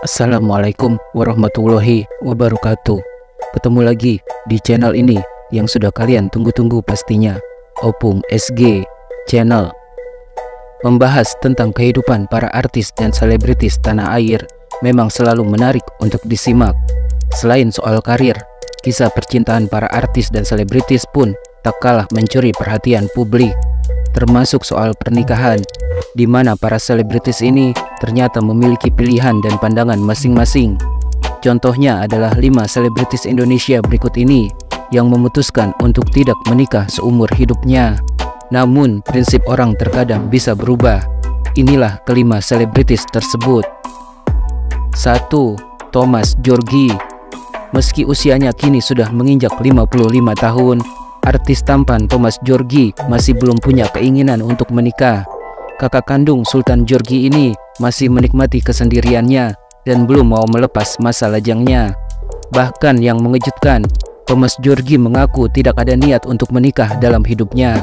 Assalamualaikum warahmatullahi wabarakatuh. Ketemu lagi di channel ini yang sudah kalian tunggu-tunggu pastinya, Opung SG Channel. Membahas tentang kehidupan para artis dan selebritis tanah air memang selalu menarik untuk disimak. Selain soal karir, kisah percintaan para artis dan selebritis pun tak kalah mencuri perhatian publik, termasuk soal pernikahan, di mana para selebritis ini ternyata memiliki pilihan dan pandangan masing-masing. Contohnya adalah 5 selebritis Indonesia berikut ini yang memutuskan untuk tidak menikah seumur hidupnya. Namun prinsip orang terkadang bisa berubah. Inilah kelima selebritis tersebut. 1. Thomas Djorghi. Meski usianya kini sudah menginjak 55 tahun, artis tampan Thomas Djorghi masih belum punya keinginan untuk menikah. Kakak kandung Sultan Djorghi ini masih menikmati kesendiriannya dan belum mau melepas masa lajangnya. Bahkan yang mengejutkan, Thomas Djorghi mengaku tidak ada niat untuk menikah dalam hidupnya.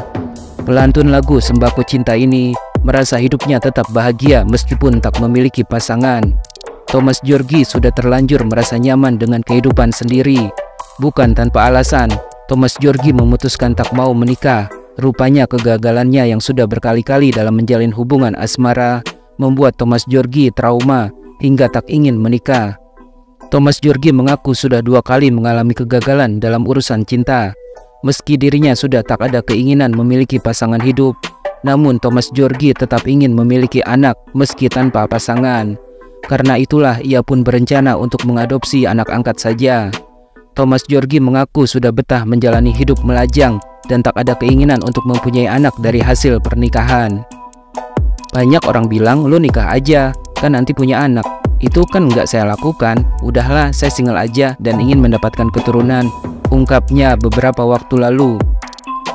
Pelantun lagu Sembako Cinta ini merasa hidupnya tetap bahagia meskipun tak memiliki pasangan. Thomas Djorghi sudah terlanjur merasa nyaman dengan kehidupan sendiri. Bukan tanpa alasan, Thomas Djorghi memutuskan tak mau menikah. Rupanya kegagalannya yang sudah berkali-kali dalam menjalin hubungan asmara membuat Thomas Djorghi trauma hingga tak ingin menikah. Thomas Djorghi mengaku sudah 2 kali mengalami kegagalan dalam urusan cinta. Meski dirinya sudah tak ada keinginan memiliki pasangan hidup, namun Thomas Djorghi tetap ingin memiliki anak meski tanpa pasangan. Karena itulah ia pun berencana untuk mengadopsi anak angkat saja. Thomas Djorghi mengaku sudah betah menjalani hidup melajang dan tak ada keinginan untuk mempunyai anak dari hasil pernikahan. Banyak orang bilang, "Lu nikah aja, kan nanti punya anak." Itu kan nggak saya lakukan. Udahlah, saya single aja dan ingin mendapatkan keturunan, ungkapnya beberapa waktu lalu.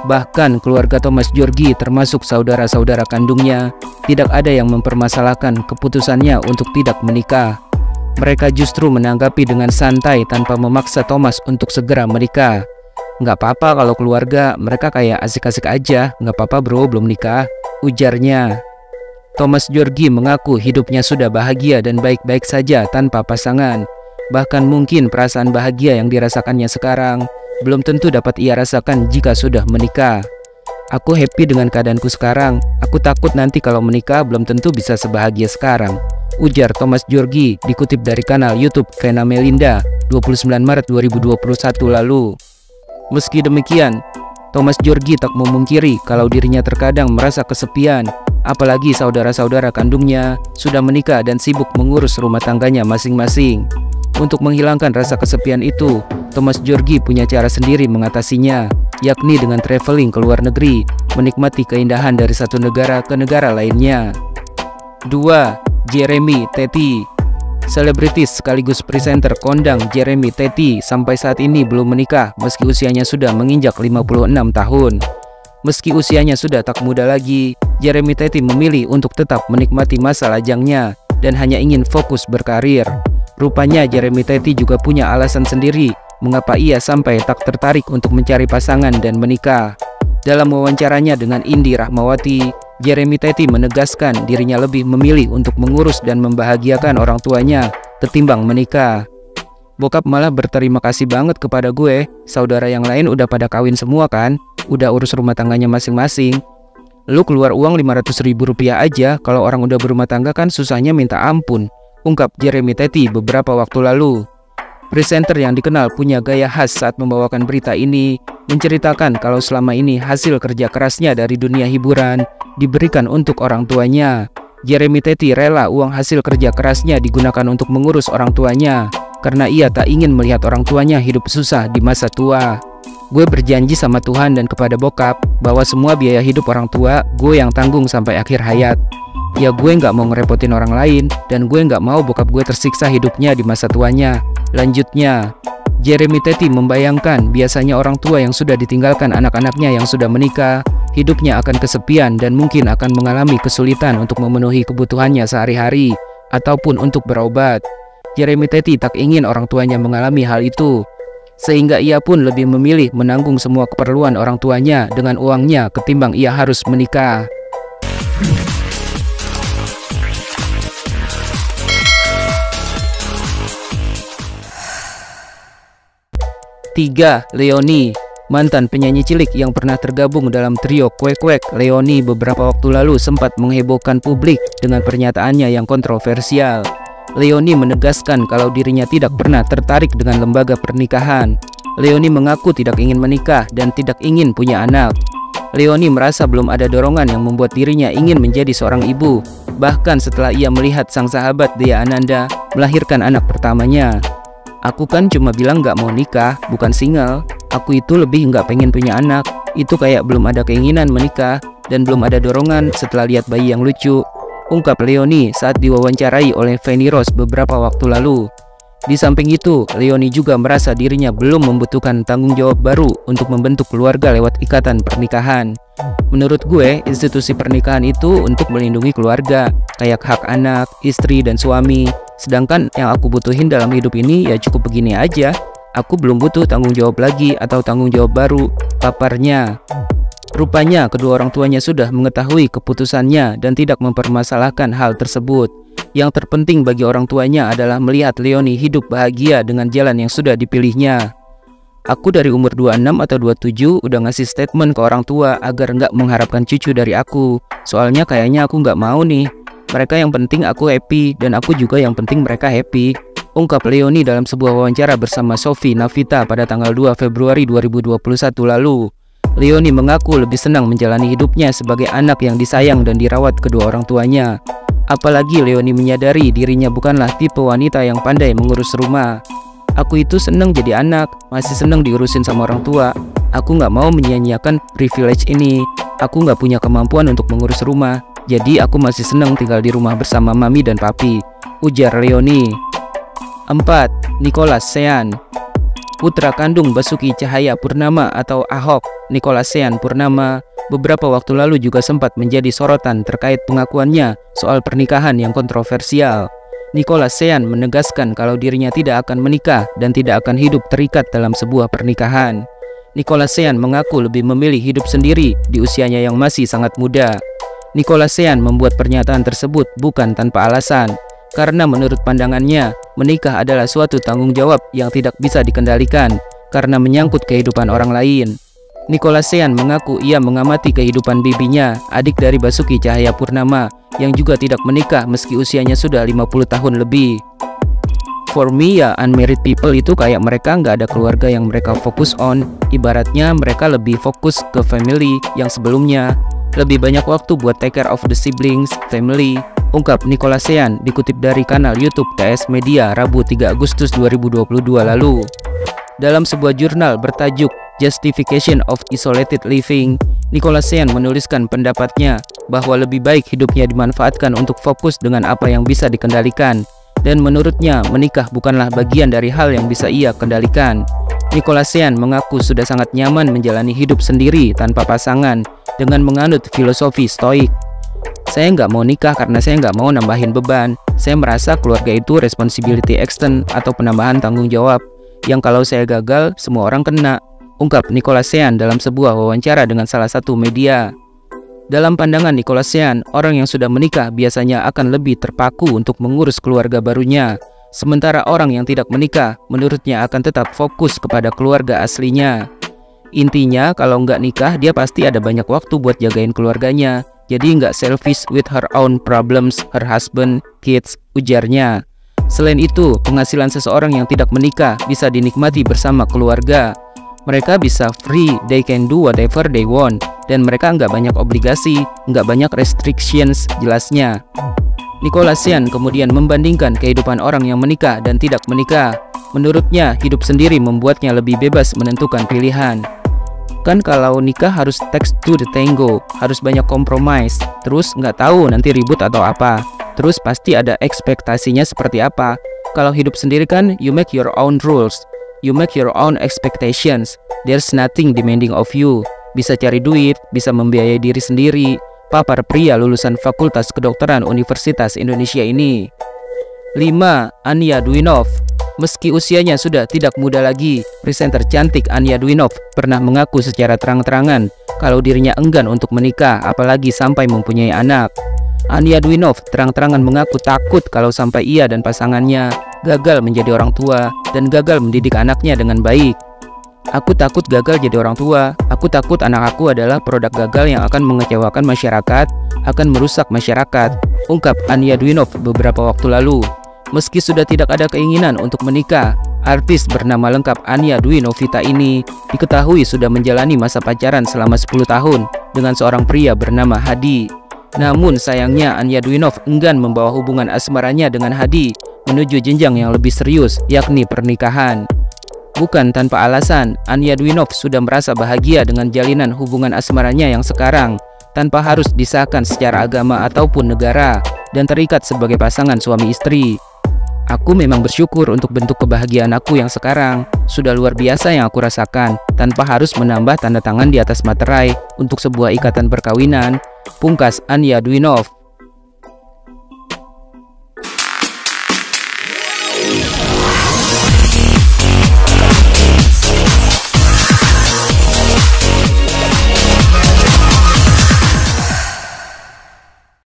Bahkan keluarga Thomas Djorghi termasuk saudara-saudara kandungnya tidak ada yang mempermasalahkan keputusannya untuk tidak menikah. Mereka justru menanggapi dengan santai tanpa memaksa Thomas untuk segera menikah. "Nggak apa-apa kalau keluarga, mereka kayak asik-asik aja, nggak apa-apa bro, belum nikah," ujarnya. Thomas Djorghi mengaku hidupnya sudah bahagia dan baik-baik saja tanpa pasangan. Bahkan mungkin perasaan bahagia yang dirasakannya sekarang belum tentu dapat ia rasakan jika sudah menikah. "Aku happy dengan keadaanku sekarang, aku takut nanti kalau menikah belum tentu bisa sebahagia sekarang," ujar Thomas Djorghi dikutip dari kanal YouTube Vena Melinda 29 Maret 2021 lalu. Meski demikian, Thomas Djorghi tak memungkiri kalau dirinya terkadang merasa kesepian, apalagi saudara-saudara kandungnya sudah menikah dan sibuk mengurus rumah tangganya masing-masing. Untuk menghilangkan rasa kesepian itu, Thomas Djorghi punya cara sendiri mengatasinya, yakni dengan traveling ke luar negeri, menikmati keindahan dari satu negara ke negara lainnya. 2. Jeremy Teti. Selebritis sekaligus presenter kondang Jeremy Teti sampai saat ini belum menikah meski usianya sudah menginjak 56 tahun. Meski usianya sudah tak muda lagi, Jeremy Teti memilih untuk tetap menikmati masa lajangnya dan hanya ingin fokus berkarir. Rupanya Jeremy Teti juga punya alasan sendiri mengapa ia sampai tak tertarik untuk mencari pasangan dan menikah. Dalam wawancaranya dengan Indi Rahmawati, Jeremy Teti menegaskan dirinya lebih memilih untuk mengurus dan membahagiakan orang tuanya ketimbang menikah. "Bokap malah berterima kasih banget kepada gue, saudara yang lain udah pada kawin semua kan, udah urus rumah tangganya masing-masing. Lu keluar uang 500.000 rupiah aja, kalau orang udah berumah tangga kan susahnya minta ampun," ungkap Jeremy Teti beberapa waktu lalu. Presenter yang dikenal punya gaya khas saat membawakan berita ini menceritakan kalau selama ini hasil kerja kerasnya dari dunia hiburan diberikan untuk orang tuanya. Jeremy Teti rela uang hasil kerja kerasnya digunakan untuk mengurus orang tuanya karena ia tak ingin melihat orang tuanya hidup susah di masa tua. "Gue berjanji sama Tuhan dan kepada bokap bahwa semua biaya hidup orang tua gue yang tanggung sampai akhir hayat. Ya gue nggak mau ngerepotin orang lain dan gue nggak mau bokap gue tersiksa hidupnya di masa tuanya," lanjutnya. Jeremy Teti membayangkan biasanya orang tua yang sudah ditinggalkan anak-anaknya yang sudah menikah, hidupnya akan kesepian dan mungkin akan mengalami kesulitan untuk memenuhi kebutuhannya sehari-hari ataupun untuk berobat. Jeremy Teti tak ingin orang tuanya mengalami hal itu, sehingga ia pun lebih memilih menanggung semua keperluan orang tuanya dengan uangnya ketimbang ia harus menikah. 3. Leony, mantan penyanyi cilik yang pernah tergabung dalam trio Quack Quack. Leony beberapa waktu lalu sempat menghebohkan publik dengan pernyataannya yang kontroversial. Leony menegaskan kalau dirinya tidak pernah tertarik dengan lembaga pernikahan. Leony mengaku tidak ingin menikah dan tidak ingin punya anak. Leony merasa belum ada dorongan yang membuat dirinya ingin menjadi seorang ibu, bahkan setelah ia melihat sang sahabat Dea Ananda melahirkan anak pertamanya. Aku kan cuma bilang gak mau nikah, bukan single. Aku itu lebih gak pengen punya anak. Itu kayak belum ada keinginan menikah dan belum ada dorongan setelah lihat bayi yang lucu, ungkap Leony saat diwawancarai oleh Feni Rose beberapa waktu lalu. Di samping itu, Leony juga merasa dirinya belum membutuhkan tanggung jawab baru untuk membentuk keluarga lewat ikatan pernikahan. Menurut gue, institusi pernikahan itu untuk melindungi keluarga, kayak hak anak, istri, dan suami. Sedangkan yang aku butuhin dalam hidup ini ya cukup begini aja. Aku belum butuh tanggung jawab lagi atau tanggung jawab baru, paparnya. Rupanya kedua orang tuanya sudah mengetahui keputusannya dan tidak mempermasalahkan hal tersebut. Yang terpenting bagi orang tuanya adalah melihat Leony hidup bahagia dengan jalan yang sudah dipilihnya. Aku dari umur 26 atau 27 udah ngasih statement ke orang tua agar nggak mengharapkan cucu dari aku. Soalnya kayaknya aku nggak mau nih. Mereka yang penting aku happy dan aku juga yang penting mereka happy, ungkap Leony dalam sebuah wawancara bersama Sophie Navita pada tanggal 2 Februari 2021 lalu. Leony mengaku lebih senang menjalani hidupnya sebagai anak yang disayang dan dirawat kedua orang tuanya. Apalagi Leony menyadari dirinya bukanlah tipe wanita yang pandai mengurus rumah. Aku itu seneng jadi anak, masih seneng diurusin sama orang tua. Aku nggak mau menyia-nyiakan privilege ini. Aku nggak punya kemampuan untuk mengurus rumah, jadi aku masih seneng tinggal di rumah bersama mami dan papi, ujar Leony. 4. Nicholas Sean, putra kandung Basuki Cahayapurnama atau Ahok. Nicholas Sean Purnama beberapa waktu lalu juga sempat menjadi sorotan terkait pengakuannya soal pernikahan yang kontroversial. Nicholas Sean menegaskan kalau dirinya tidak akan menikah dan tidak akan hidup terikat dalam sebuah pernikahan. Nicholas Sean mengaku lebih memilih hidup sendiri di usianya yang masih sangat muda. Nicholas Sean membuat pernyataan tersebut bukan tanpa alasan, karena menurut pandangannya, menikah adalah suatu tanggung jawab yang tidak bisa dikendalikan karena menyangkut kehidupan orang lain. Nicholas Sean mengaku ia mengamati kehidupan bibinya, adik dari Basuki Cahayapurnama, yang juga tidak menikah meski usianya sudah 50 tahun lebih. For me ya, unmarried people itu kayak mereka nggak ada keluarga yang mereka fokus on. Ibaratnya mereka lebih fokus ke family yang sebelumnya. Lebih banyak waktu buat take care of the siblings, family, ungkap Nicholas Sean dikutip dari kanal YouTube TS Media Rabu 3 Agustus 2022 lalu. Dalam sebuah jurnal bertajuk Justification of Isolated Living, Nicholas Sean menuliskan pendapatnya bahwa lebih baik hidupnya dimanfaatkan untuk fokus dengan apa yang bisa dikendalikan, dan menurutnya menikah bukanlah bagian dari hal yang bisa ia kendalikan. Nicholas Sean mengaku sudah sangat nyaman menjalani hidup sendiri tanpa pasangan dengan menganut filosofi stoik. Saya nggak mau nikah karena saya nggak mau nambahin beban. Saya merasa keluarga itu responsibility extend atau penambahan tanggung jawab yang kalau saya gagal semua orang kena, ungkap Nicholas Sean dalam sebuah wawancara dengan salah satu media. Dalam pandangan Nicholas Sean, orang yang sudah menikah biasanya akan lebih terpaku untuk mengurus keluarga barunya, sementara orang yang tidak menikah menurutnya akan tetap fokus kepada keluarga aslinya. Intinya kalau nggak nikah dia pasti ada banyak waktu buat jagain keluarganya, jadi nggak selfish with her own problems, her husband, kids, ujarnya. Selain itu, penghasilan seseorang yang tidak menikah bisa dinikmati bersama keluarga. Mereka bisa free, they can do whatever they want, dan mereka nggak banyak obligasi, nggak banyak restrictions, jelasnya. Nicholas Sean kemudian membandingkan kehidupan orang yang menikah dan tidak menikah. Menurutnya, hidup sendiri membuatnya lebih bebas menentukan pilihan. Kan kalau nikah harus text to the tango, harus banyak compromise, terus nggak tahu nanti ribut atau apa. Terus pasti ada ekspektasinya seperti apa. Kalau hidup sendiri kan, you make your own rules, you make your own expectations. There's nothing demanding of you. Bisa cari duit, bisa membiayai diri sendiri, papar pria lulusan Fakultas Kedokteran Universitas Indonesia ini. 5. Anya Dwinov. Meski usianya sudah tidak muda lagi, presenter cantik Anya Dwinov pernah mengaku secara terang-terangan kalau dirinya enggan untuk menikah, apalagi sampai mempunyai anak. Anya Dwinov terang-terangan mengaku takut kalau sampai ia dan pasangannya gagal menjadi orang tua dan gagal mendidik anaknya dengan baik. Aku takut gagal jadi orang tua. Aku takut anak aku adalah produk gagal yang akan mengecewakan masyarakat, akan merusak masyarakat, ungkap Anya Dwinov beberapa waktu lalu. Meski sudah tidak ada keinginan untuk menikah, artis bernama lengkap Anya Dwinovita ini diketahui sudah menjalani masa pacaran selama 10 tahun dengan seorang pria bernama Hadi. Namun sayangnya Anya Dwinov enggan membawa hubungan asmaranya dengan Hadi menuju jenjang yang lebih serius, yakni pernikahan. Bukan tanpa alasan, Anya Dwinov sudah merasa bahagia dengan jalinan hubungan asmaranya yang sekarang, tanpa harus disahkan secara agama ataupun negara, dan terikat sebagai pasangan suami istri. Aku memang bersyukur untuk bentuk kebahagiaan aku yang sekarang. Sudah luar biasa yang aku rasakan, tanpa harus menambah tanda tangan di atas materai untuk sebuah ikatan perkawinan, pungkas Anya Dwinov.